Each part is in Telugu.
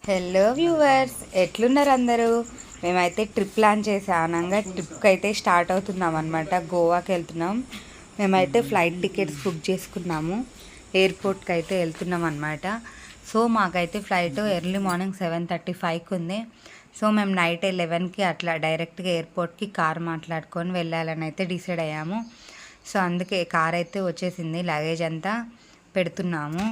హలో వ్యూవర్స్, ఎట్లున్నారు అందరూ? మేమైతే ట్రిప్ ప్లాన్ చేసి ఆనంగా ట్రిప్కి అయితే స్టార్ట్ అవుతున్నాం అనమాట. గోవాకి వెళ్తున్నాం. మేమైతే ఫ్లైట్ టికెట్స్ బుక్ చేసుకున్నాము. ఎయిర్పోర్ట్కి అయితే వెళ్తున్నాం అనమాట. సో మాకైతే ఫ్లైట్ ఎర్లీ మార్నింగ్ 7:35కి ఉంది. సో మేము నైట్ 11కి అట్లా డైరెక్ట్గా ఎయిర్పోర్ట్కి కార్ మాట్లాడుకొని వెళ్ళాలని అయితే డిసైడ్ అయ్యాము. సో అందుకే కార్ అయితే వచ్చేసింది. లగేజ్ అంతా పెడుతున్నాము.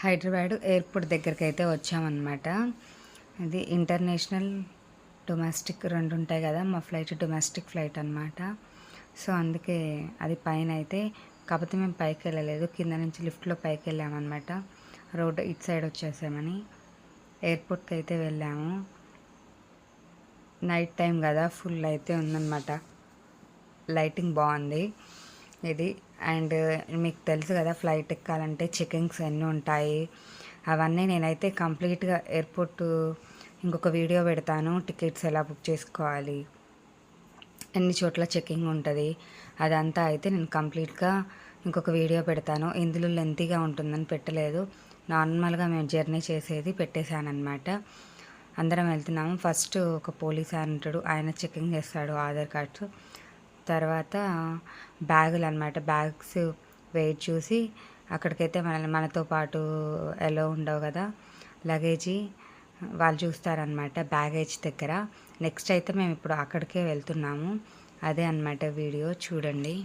హైదరాబాద్ ఎయిర్పోర్ట్ దగ్గరికి అయితే వచ్చామన్నమాట. ఇది ఇంటర్నేషనల్, డొమెస్టిక్ రెండు ఉంటాయి కదా. మా ఫ్లైట్ డొమెస్టిక్ ఫ్లైట్ అనమాట. సో అందుకే అది పైన అయితే, కాకపోతే మేము పైకి వెళ్ళలేదు, కింద నుంచి లిఫ్ట్లో పైకి వెళ్ళామన్నమాట. రోడ్ ఇటు సైడ్ వచ్చేసామని ఎయిర్పోర్ట్కి అయితే వెళ్ళాము. నైట్ టైం కదా, ఫుల్ అయితే ఉందన్నమాట. లైటింగ్ బాగుంది ఇది. అండ్ మీకు తెలుసు కదా, ఫ్లైట్ ఎక్కాలంటే చెకింగ్స్ ఎన్ని ఉంటాయి అవన్నీ. నేనైతే కంప్లీట్గా ఎయిర్పోర్ట్ ఇంకొక వీడియో పెడతాను. టికెట్స్ ఎలా బుక్ చేసుకోవాలి, ఎన్ని చోట్ల చెకింగ్ ఉంటుంది, అదంతా అయితే నేను కంప్లీట్గా ఇంకొక వీడియో పెడతాను. ఇందులో లెంతీగా ఉంటుందని పెట్టలేదు. నార్మల్గా మేము జర్నీ చేసేది పెట్టేశానమాట. అందరం వెళ్తున్నాము. ఫస్ట్ ఒక పోలీస్ ఉంటాడు, ఆయన చెకింగ్ చేస్తాడు ఆధార్ కార్డ్స్. తర్వాత బ్యాగులు అనమాట, బ్యాగ్స్ వెయిట్ చూసి అక్కడికైతే మనతో పాటు ఎలా ఉండవు కదా, లగేజీ వాళ్ళు చూస్తారనమాట బ్యాగేజ్ దగ్గర. నెక్స్ట్ అయితే మేము ఇప్పుడు అక్కడికే వెళ్తున్నాము. అదే అనమాట వీడియో, చూడండి.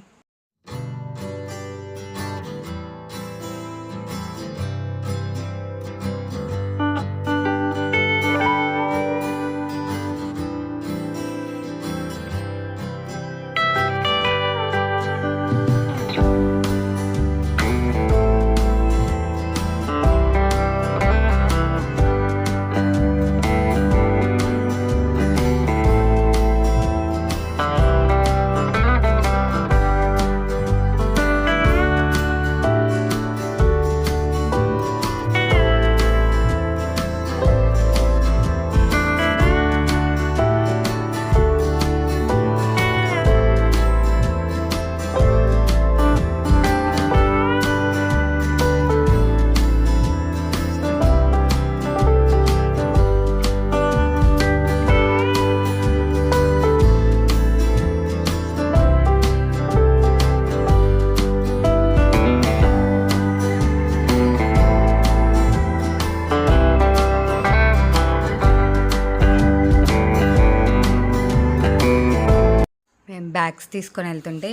బ్యాగ్స్ తీసుకొని వెళ్తుంటే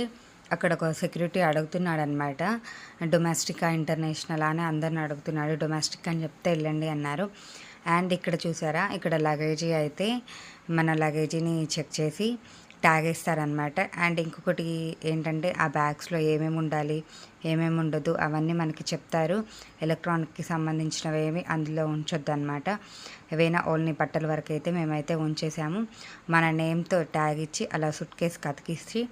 అక్కడ ఒక సెక్యూరిటీ అడుగుతున్నాడు అనమాట, డొమెస్టికా ఇంటర్నేషనల్ అని అందరిని అడుగుతున్నాడు. డొమెస్టిక్ అని చెప్తే వెళ్ళండి అన్నారు. అండ్ ఇక్కడ చూసారా, ఇక్కడ లగేజీ అయితే మన లగేజీని చెక్ చేసి ట్యాగ్ వేస్తారనమాట. అండ్ ఇంకొకటి ఏంటంటే ఆ బ్యాగ్స్లో ఏమేమి ఉండాలి, ఏమేమి ఉండదు అవన్నీ మనకి చెప్తారు. ఎలక్ట్రానిక్కి సంబంధించినవి ఏమి అందులో ఉంచొద్దు అనమాట. ఏవైనా ఓన్లీ బట్టల వరకు అయితే మేమైతే ఉంచేసాము. మన నేమ్తో ట్యాగ్ ఇచ్చి అలా సూట్ కేసుకి అతికిచ్చి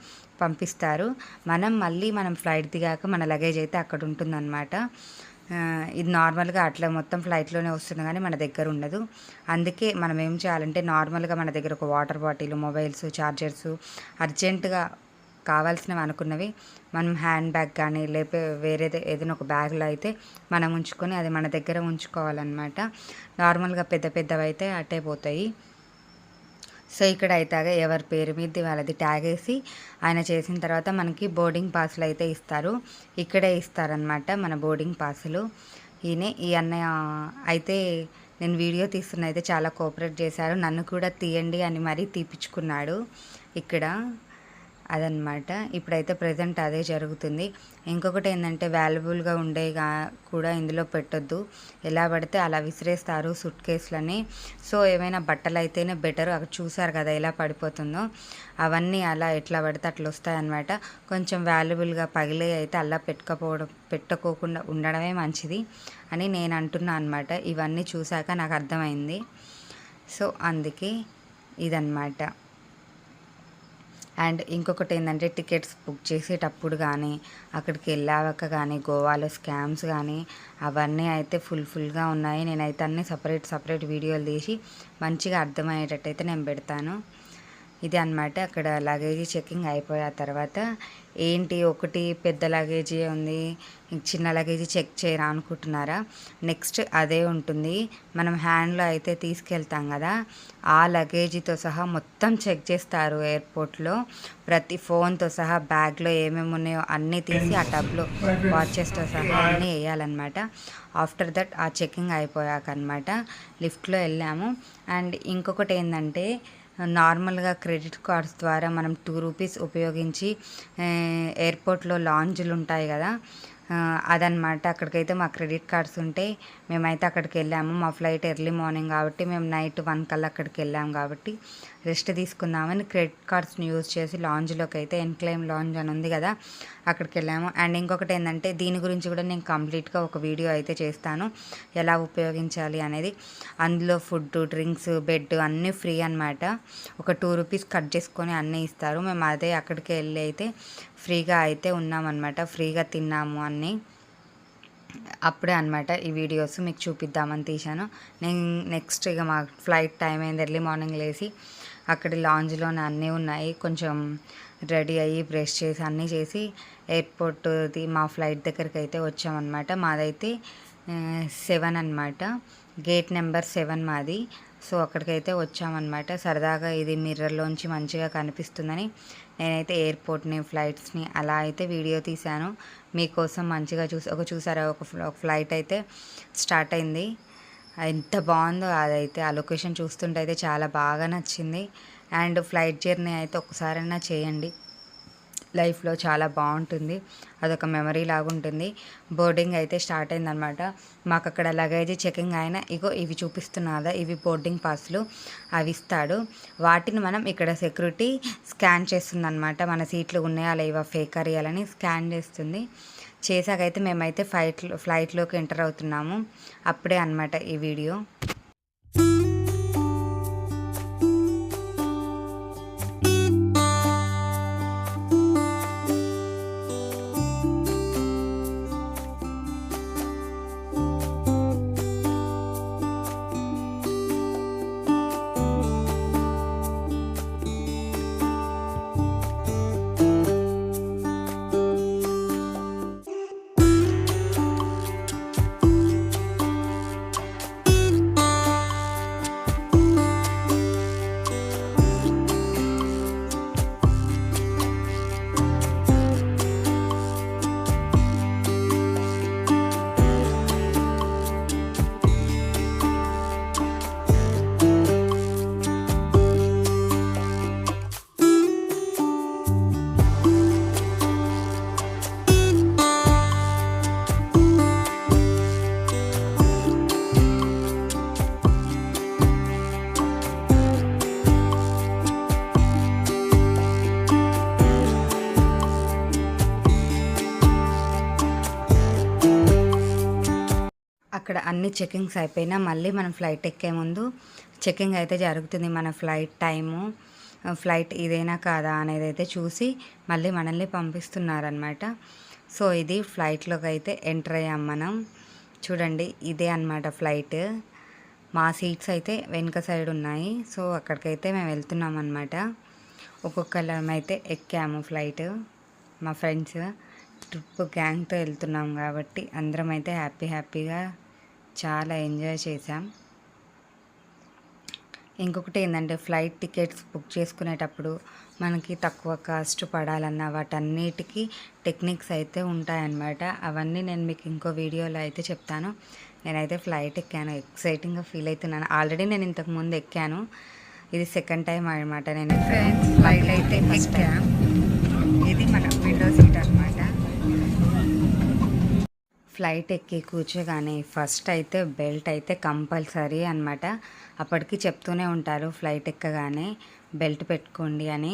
పంపిస్తారు. మనం ఫ్లైట్ దిగాక మన లగేజ్ అయితే అక్కడ ఉంటుందన్నమాట. ఇది నార్మల్గా అట్లా మొత్తం ఫ్లైట్లోనే వస్తుంది కానీ మన దగ్గర ఉండదు. అందుకే మనం ఏం చేయాలంటే నార్మల్గా మన దగ్గర ఒక వాటర్ బాటిల్, మొబైల్స్, ఛార్జర్స్ అర్జెంటుగా కావాల్సినవి అనుకున్నవి మనం హ్యాండ్ బ్యాగ్ కానీ లేకపోతే వేరేది ఏదైనా ఒక బ్యాగ్లో అయితే మనం ఉంచుకొని అది మన దగ్గర ఉంచుకోవాలన్నమాట. నార్మల్గా పెద్ద పెద్దవి అయితే అట్టే పోతాయి. సో ఇక్కడ అయితే ఎవరి పేరు మీద వాళ్ళది ట్యాగ్ వేసి ఆయన చేసిన తర్వాత మనకి బోర్డింగ్ పాస్లు అయితే ఇస్తారు. ఇక్కడే ఇస్తారనమాట మన బోర్డింగ్ పాసులు. ఈ అన్నయ్య అయితే నేను వీడియో తీస్తున్న అయితే చాలా కోఆపరేట్ చేశారు. నన్ను కూడా తీయండి అని మరీ తీపిచ్చుకున్నాడు ఇక్కడ. అదనమాట. ఇప్పుడైతే ప్రజెంట్ అదే జరుగుతుంది. ఇంకొకటి ఏంటంటే వాల్యుబుల్గా ఉండే కూడా ఇందులో పెట్టొద్దు. ఎలా పడితే అలా విసిరేస్తారు సూట్ కేసులని. సో ఏమైనా బట్టలు అయితేనే బెటర్. అక్కడ చూసారు కదా ఎలా పడిపోతుందో. అవన్నీ అలా ఎట్లా పడితే అట్లా వస్తాయన్నమాట. కొంచెం వాల్యుబుల్గా పగిలే అయితే అలా పెట్టుకోకుండా ఉండడమే మంచిది అని నేను అంటున్నాను అనమాట. ఇవన్నీ చూశాక నాకు అర్థమైంది. సో అందుకే ఇదన్నమాట. అండ్ ఇంకొకటి ఏంటంటే టికెట్స్ బుక్ చేసేటప్పుడు కానీ అక్కడికి వెళ్ళాక కానీ గోవాలో స్కామ్స్ కానీ అవన్నీ అయితే ఫుల్గా ఉన్నాయి. నేనైతే అన్నీ సపరేట్ వీడియోలు తీసి మంచిగా అర్థమయ్యేటట్టయితే నేను పెడతాను. ఇది అనమాట. అక్కడ లగేజీ చెకింగ్ అయిపోయిన తర్వాత ఏంటి ఒకటి పెద్ద లగేజీ ఉంది, చిన్న లగేజీ చెక్ చేయరా అనుకుంటున్నారా? నెక్స్ట్ అదే ఉంటుంది. మనం హ్యాండ్లో అయితే తీసుకెళ్తాం కదా, ఆ లగేజీతో సహా మొత్తం చెక్ చేస్తారు ఎయిర్పోర్ట్లో. ప్రతి ఫోన్తో సహా బ్యాగ్లో ఏమేమి ఉన్నాయో అన్నీ తీసి ఆ టబ్లో వాచెస్తో సహా అన్నీ వేయాలన్నమాట. ఆఫ్టర్ దట్ ఆ చెకింగ్ అయిపోయాక అనమాట లిఫ్ట్లో వెళ్ళాము. అండ్ ఇంకొకటి ఏంటంటే నార్మల్గా క్రెడిట్ కార్డ్స్ ద్వారా మనం 2 రూపీస్ ఉపయోగించి ఎయిర్పోర్ట్లో లాంజ్లు ఉంటాయి కదా, అదనమాట. అక్కడికైతే మా క్రెడిట్ కార్డ్స్ ఉంటే మేమైతే అక్కడికి వెళ్ళాము. మా ఫ్లైట్ ఎర్లీ మార్నింగ్ కాబట్టి మేము నైట్ 1 కల్లా అక్కడికి వెళ్ళాము కాబట్టి రెస్ట్ తీసుకుందామని క్రెడిట్ కార్డ్స్ని యూజ్ చేసి లాంజ్లోకి అయితే ఎన్క్లైమ్ లాంజ్ అని ఉంది కదా అక్కడికి వెళ్ళాము. అండ్ ఇంకొకటి ఏంటంటే దీని గురించి కూడా నేను కంప్లీట్గా ఒక వీడియో అయితే చేస్తాను ఎలా ఉపయోగించాలి అనేది. అందులో ఫుడ్, డ్రింక్స్, బెడ్ అన్నీ ఫ్రీ అనమాట. ఒక 2 రూపీస్ కట్ చేసుకొని అన్నీ ఇస్తారు. మేము అదే అక్కడికి వెళ్ళి అయితే ఫ్రీగా అయితే ఉన్నామన్నమాట. ఫ్రీగా తిన్నాము అన్నీ. అప్పుడే అనమాట ఈ వీడియోస్ మీకు చూపిద్దామని తీశాను. నేను నెక్స్ట్ ఇక మా ఫ్లైట్ టైం అయింది. ఎర్లీ మార్నింగ్ లేచి అక్కడ లాంజ్లోనే అన్నీ ఉన్నాయి. కొంచెం రెడీ అయ్యి బ్రష్ చేసి అన్నీ చేసి ఎయిర్పోర్ట్ది మా ఫ్లైట్ దగ్గరికి అయితే వచ్చామన్నమాట. మాదైతే 7 అనమాట, గేట్ నెంబర్ 7 మాది. సో అక్కడికైతే వచ్చామన్నమాట. సరదాగా ఇది మిర్రర్లోంచి మంచిగా కనిపిస్తుందని నేనైతే ఎయిర్పోర్ట్ని, ఫ్లైట్స్ని అలా అయితే వీడియో తీశాను మీకోసం. మంచిగా చూసారా ఒక ఫ్లైట్ అయితే స్టార్ట్ అయింది. ఎంత బాగుందో అదైతే. ఆ లొకేషన్ చూస్తుంటే అయితే చాలా బాగా నచ్చింది. అండ్ ఫ్లైట్ జర్నీ అయితే ఒకసారైనా చేయండి, లైఫ్లో చాలా బాగుంటుంది. అదొక మెమరీ లాగా ఉంటుంది. బోర్డింగ్ అయితే స్టార్ట్ అయిందనమాట. మాకు అక్కడ లగేజ్ చెకింగ్ అయినా ఇవి చూపిస్తున్నా ఇవి బోర్డింగ్ పాస్లు అవి ఇస్తాడు. వాటిని మనం ఇక్కడ సెక్యూరిటీ స్కాన్ చేస్తుందన్నమాట. మన సీట్లు ఉన్నాయా లేవా ఫేక్ రియలని స్కాన్ చేస్తుంది. చేశాకైతే మేమైతే ఫ్లైట్లోకి ఎంటర్ అవుతున్నాము. అప్పుడే అనమాట ఈ వీడియో. అక్కడ అన్ని చెకింగ్స్ అయిపోయినా మళ్ళీ మనం ఫ్లైట్ ఎక్కే ముందు చెకింగ్ అయితే జరుగుతుంది. మన ఫ్లైట్ టైము, ఫ్లైట్ ఇదేనా కాదా అనేది అయితే చూసి మళ్ళీ మనల్ని పంపిస్తున్నారనమాట. సో ఇది ఫ్లైట్లోకి అయితే ఎంటర్ అయ్యాం మనం. చూడండి ఇదే అనమాట ఫ్లైట్. మా సీట్స్ అయితే వెనుక సైడ్ ఉన్నాయి. సో అక్కడికైతే మేము వెళ్తున్నాం అనమాట. ఒక్కొక్కళ్ళం అయితే ఎక్కాము ఫ్లైట్. మా ఫ్రెండ్స్ ట్రిప్ గ్యాంగ్తో వెళ్తున్నాం కాబట్టి అందరం అయితే హ్యాపీగా చాలా ఎంజాయ్ చేసాం. ఇంకొకటి ఏంటంటే ఫ్లైట్ టికెట్స్ బుక్ చేసుకునేటప్పుడు మనకి తక్కువ కాస్ట్ పడాలన్న వాటన్నిటికీ టెక్నిక్స్ అయితే ఉంటాయన్నమాట. అవన్నీ నేను మీకు ఇంకో వీడియోలో అయితే చెప్తాను. నేనైతే ఫ్లైట్ ఎక్కాను, ఎక్సైటింగ్గా ఫీల్ అవుతున్నాను. ఆల్రెడీ నేను ఇంతకు ముందు ఎక్కాను, ఇది సెకండ్ టైం అనమాట. నేను ఫ్లైట్ అయితే ఎక్కాను. ఇది మన విండో సీట్ అనమాట. ఫ్లైట్ ఎక్కి కూర్చోగానే ఫస్ట్ అయితే బెల్ట్ అయితే కంపల్సరీ అనమాట. అప్పటికి చెప్తూనే ఉంటారు ఫ్లైట్ ఎక్కగానే బెల్ట్ పెట్టుకోండి అని.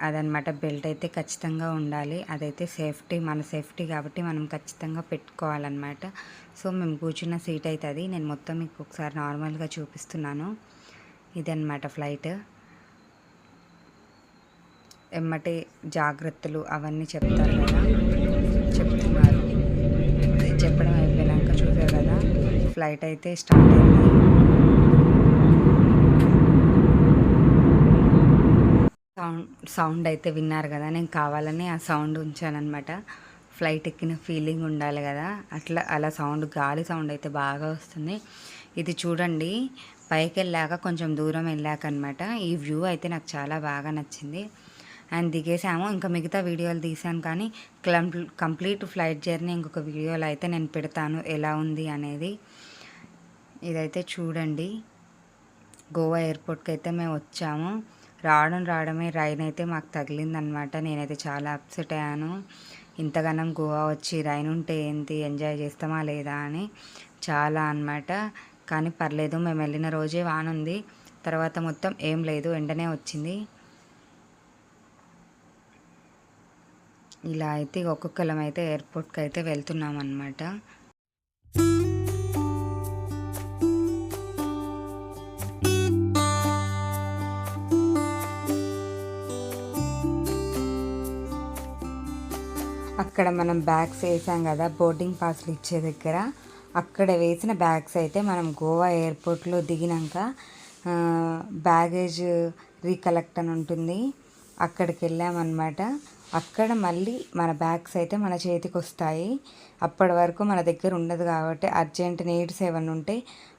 అదనమాట, బెల్ట్ అయితే ఖచ్చితంగా ఉండాలి. అదైతే సేఫ్టీ, మన సేఫ్టీ కాబట్టి మనం ఖచ్చితంగా పెట్టుకోవాలన్నమాట. సో మేము కూర్చున్న సీట్ అయితే అది. నేను మొత్తం మీకు ఒకసారి నార్మల్గా చూపిస్తున్నాను. ఇదన్నమాట ఫ్లైట్. ఎమ్మటి జాగ్రత్తలు అవన్నీ చెప్తారు కదా, చెప్తున్నారు. చెప్పడం అయిపోయినాక చూసారు కదా ఫ్లైట్ అయితే స్టార్ట్ అయింది. సౌండ్ అయితే విన్నారు కదా, నేను కావాలని ఆ సౌండ్ ఉంచానమాట. ఫ్లైట్ ఎక్కిన ఫీలింగ్ ఉండాలి కదా, అలా సౌండ్, గాలి సౌండ్ అయితే బాగా వస్తుంది. ఇది చూడండి, పైకి వెళ్ళాక కొంచెం దూరం వెళ్ళాక అనమాట. ఈ వ్యూ అయితే నాకు చాలా బాగా నచ్చింది. అండ్ దిగేసాము. ఇంకా మిగతా వీడియోలు తీసాను కానీ కంప్లీట్ ఫ్లైట్ జర్నీ ఇంకొక వీడియోలో అయితే నేను పెడతాను ఎలా ఉంది అనేది. ఇదైతే చూడండి, గోవా ఎయిర్పోర్ట్కి అయితే మేము వచ్చాము. రావడమే రైన్ అయితే మాకు తగిలిందనమాట. నేనైతే చాలా అప్సెట్ అయ్యాను. ఇంతగానం గోవా వచ్చి రైన్ ఉంటే ఏంటి, ఎంజాయ్ చేస్తామా లేదా అని చాలా అనమాట. కానీ పర్లేదు, మేము వెళ్ళిన రోజే వాన ఉంది, తర్వాత మొత్తం ఏం లేదు, ఎండనే వచ్చింది. ఇలా అయితే ఒక్కొక్కరం అయితే ఎయిర్పోర్ట్కి అయితే వెళ్తున్నాం అన్నమాట. అక్కడ మనం బ్యాగ్స్ వేసాం కదా బోర్డింగ్ పాస్లు ఇచ్చే దగ్గర, అక్కడ వేసిన బ్యాగ్స్ అయితే మనం గోవా ఎయిర్పోర్ట్లో దిగినాక బ్యాగేజ్ రీకలెక్ట్ అని ఉంటుంది, అక్కడికి వెళ్ళామన్నమాట. అక్కడ మళ్ళీ మన బ్యాగ్స్ అయితే మన చేతికి వస్తాయి. అప్పటి వరకు మన దగ్గర ఉండదు కాబట్టి అర్జెంట్ నీడ్స్ ఏమైనా ఉంటే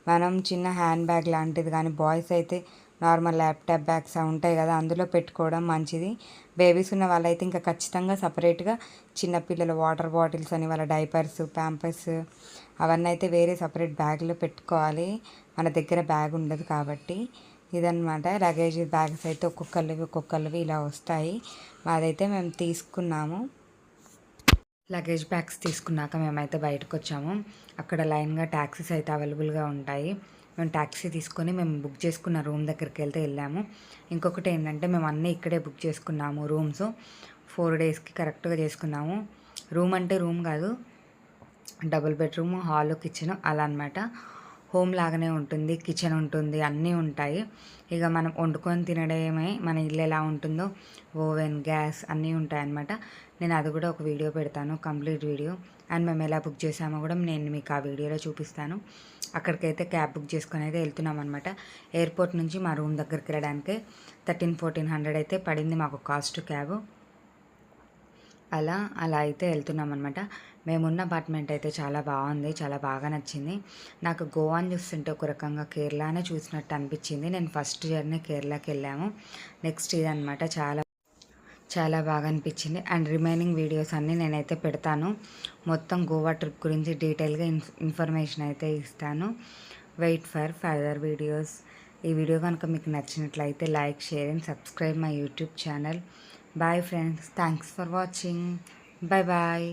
మనం చిన్న హ్యాండ్ బ్యాగ్ లాంటిది కానీ, బాయ్స్ అయితే నార్మల్ ల్యాప్టాప్ బ్యాగ్స్ ఉంటాయి కదా, అందులో పెట్టుకోవడం మంచిది. బేబీస్ ఉన్న వాళ్ళైతే ఇంకా ఖచ్చితంగా సపరేట్గా చిన్నపిల్లల వాటర్ బాటిల్స్ అని, వాళ్ళ డైపర్స్, ప్యాంపర్స్ అవన్నీ అయితే వేరే సపరేట్ బ్యాగ్లో పెట్టుకోవాలి. మన దగ్గర బ్యాగ్ ఉండదు కాబట్టి. ఇదన్నమాట లగేజ్ బ్యాగ్స్ అయితే ఒక్కొక్కరివి ఇలా వస్తాయి. మాదైతే మేము తీసుకున్నాము. లగేజ్ బ్యాగ్స్ తీసుకున్నాక మేమైతే బయటకు వచ్చాము. అక్కడ లైన్గా ట్యాక్సీస్ అయితే అవైలబుల్గా ఉంటాయి. మేము ట్యాక్సీ తీసుకొని మేము బుక్ చేసుకున్న రూమ్ దగ్గరికి వెళ్ళాము. ఇంకొకటి ఏంటంటే మేము అన్నీ ఇక్కడే బుక్ చేసుకున్నాము రూమ్స్. 4 డేస్కి కరెక్ట్గా చేసుకున్నాము. రూమ్ అంటే రూమ్ కాదు, డబుల్ బెడ్రూమ్, హాల్, కిచెన్ అలా అనమాట. హోమ్ లాగానే ఉంటుంది, కిచెన్ ఉంటుంది, అన్నీ ఉంటాయి. ఇక మనం వండుకొని తినడమే, మన ఇల్లు ఎలా ఉంటుందో ఓవెన్, గ్యాస్ అన్నీ ఉంటాయన్నమాట. నేను అది కూడా ఒక వీడియో పెడతాను, కంప్లీట్ వీడియో. అండ్ మేము ఎలా బుక్ చేసామో కూడా నేను మీకు ఆ వీడియోలో చూపిస్తాను. అక్కడికైతే క్యాబ్ బుక్ చేసుకొని అయితే వెళ్తున్నాం అనమాట. ఎయిర్పోర్ట్ నుంచి మా రూమ్ దగ్గరికి వెళ్ళడానికి 1300-1400 అయితే పడింది మాకు కాస్ట్ క్యాబ్. అలా అయితే వెళ్తున్నాం అనమాట. మేమున్న అపార్ట్మెంట్ అయితే చాలా బాగుంది, చాలా బాగా నచ్చింది నాకు. గోవాని చూస్తుంటే ఒక రకంగా కేరళనే చూసినట్టు అనిపించింది. నేను ఫస్ట్ జర్నీ కేరళకి వెళ్ళాము. నెక్స్ట్ ఇదనమాట, చాలా బాగా అనిపించింది. అండ్ రిమైనింగ్ వీడియోస్ అన్నీ నేనైతే పెడతాను. మొత్తం గోవా ట్రిప్ గురించి డీటెయిల్గా ఇన్ఫర్మేషన్ అయితే ఇస్తాను. Wait for further videos. ఈ వీడియో కనుక మీకు నచ్చినట్లయితే like, share and subscribe my YouTube channel. Bye friends, thanks for watching. Bye.